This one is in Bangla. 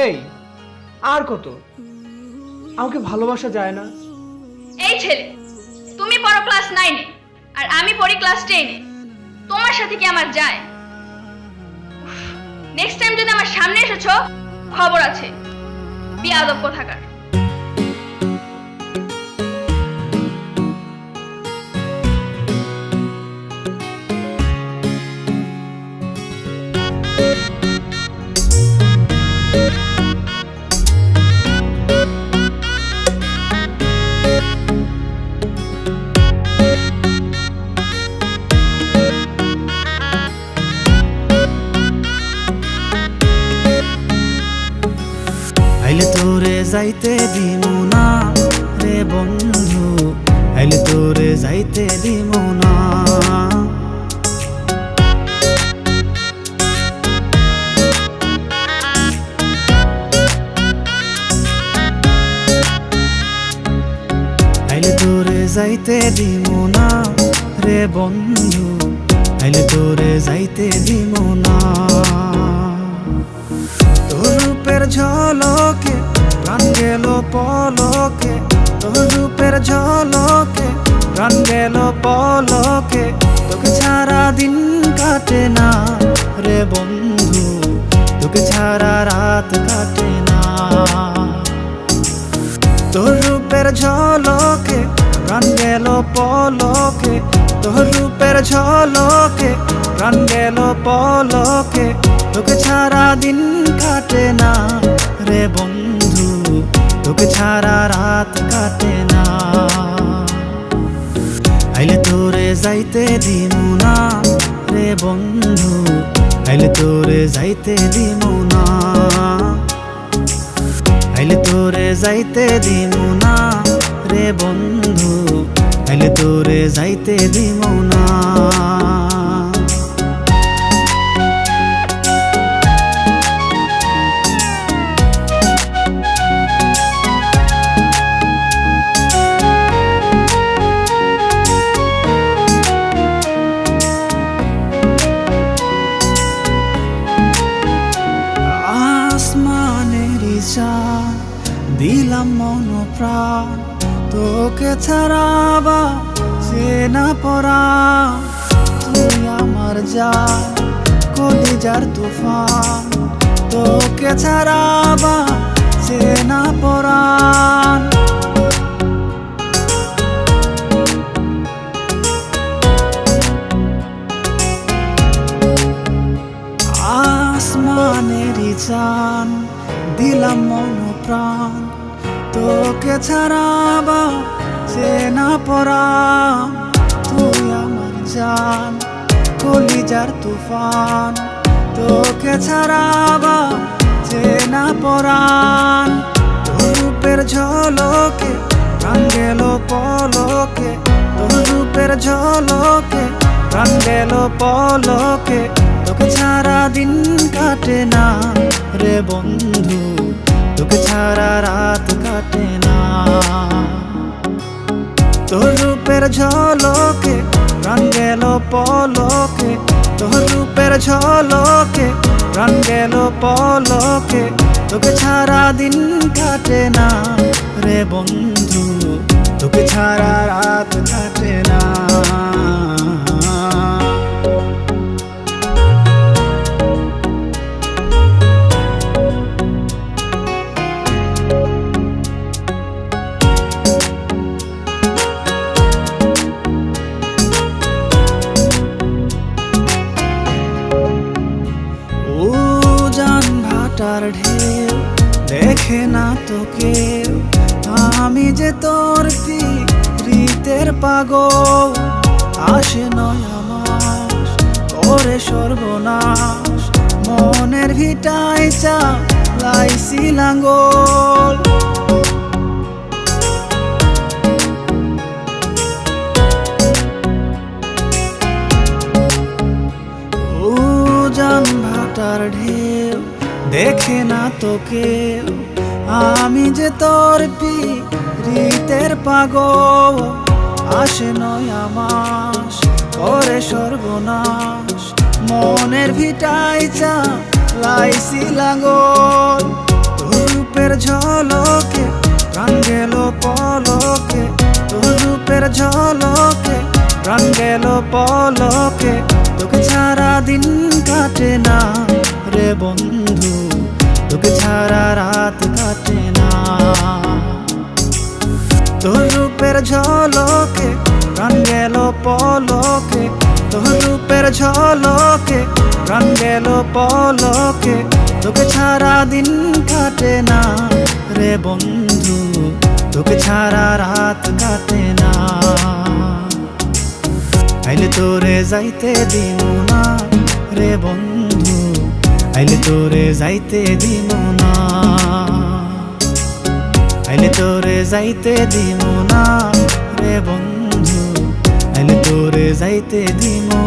এই আর কত আমাকে ভালোবাসা যায় না? এই ছেলে, তুমি পড়ো ক্লাস 9 এ আর আমি পড়ি ক্লাস 10 এ। তোমার সাথে কি আমার যায়? নেক্সট টাইম যদি আমার সামনে এসেছো, খবর আছে। বিয়াদব কোথাকার। আইলে তোরে যাইতে দিমু না রে বন্ধু, আইলে তোরে যাইতে দিমু না। আইলে তোরে যাইতে দিমু না রে বন্ধু, আইলে তোরে যাইতে দিমু না। তোর রূপের ঝলকে প্রাণ গেল পলকে, তোর রূপের ঝলকে প্রাণ গেল পলকে। তোকে ছাড়া দিন কাটে না রে বন্ধু, তোকে ছাড়া রাত কাটে না। তোর রূপের ঝলকে প্রাণ গেল পলকে, তোর রূপের ঝলকে প্রাণ গেল পলকে। তোকে ছাড়া দিন কাটে না রে বন্ধু, তোকে ছাড়া রাত কাটে না। আইলে তোরে যাইতে দিমু না রে বন্ধু, আইলে তোরে যাইতে দিমু না। আইলে তোরে যাইতে দিমু না রে বন্ধু, আইলে তোরে যাইতে দিমু না। আসমানেরই চাঁদ দিলাম মন প্রাণ, তোকে ছাড়াবা সে না পড়া। তুই আমার জান কলিজার তুফান, তোকে ছাড়াবা সে না পড়ান। আসমানেরই চান দিলাম মন প্রাণ, তোকে ছাড়াবা সে না পরাণ। তুই আমার জান কলিজার তুফান, তোকে ছাড়াবা সে না পরাণ। তোর রূপের ঝলকে প্রাণ গেল পলকে, তোর রূপের ঝলকে প্রাণ গেল পলকে। তোকে ছাড়া দিন কাটে না রে বন্ধু, তোকে ছাড়া রাত কাটে না। তোর রূপের ঝলকে প্রাণ গেল পলকে, তোর রূপের ঝলকে প্রাণ গেল পলকে। তোকে ছাড়া দিন কাটে না রে বন্ধু, তোকে ছাড়া রাত কাটে না। ভাটার ঢেউ দেখে না তো কেউ, আমি যে তোর প্রীতের পাগল। আসে নয়া মাস করে সর্বনাশ, মনের ভিটায় চালাইছি লাঙ্গল। দেখে না তোকে আমি যে তোর প্রীতের পাগল আসে নয় আমাস করে সর্বনাশ মনের ভিটায় চা লাইসি লাগল তোর রূপের ঝলকে প্রাণ গেল পলকে তোর রূপের ঝলকে প্রাণ গেল পলকে তোকে ছাড়া দিন কাটে না রে বন্ধু তোকে ছাড়া রাত কাটে না তোর রূপের ঝলকে প্রাণ গেল পলকে তোর রূপের ঝলকে প্রাণ গেল পলকে তোকে ছাড়া দিন কাটে না রে বন্ধু তোকে ছাড়া রাত কাটে না আইলে তোরে যাইতে দিমু না রে বন্ধু আইলে তোরে যাইতে দিমু না আইলে তোরে যাইতে দিমু না রে বন্ধু আইলে তোরে যাইতে দিমু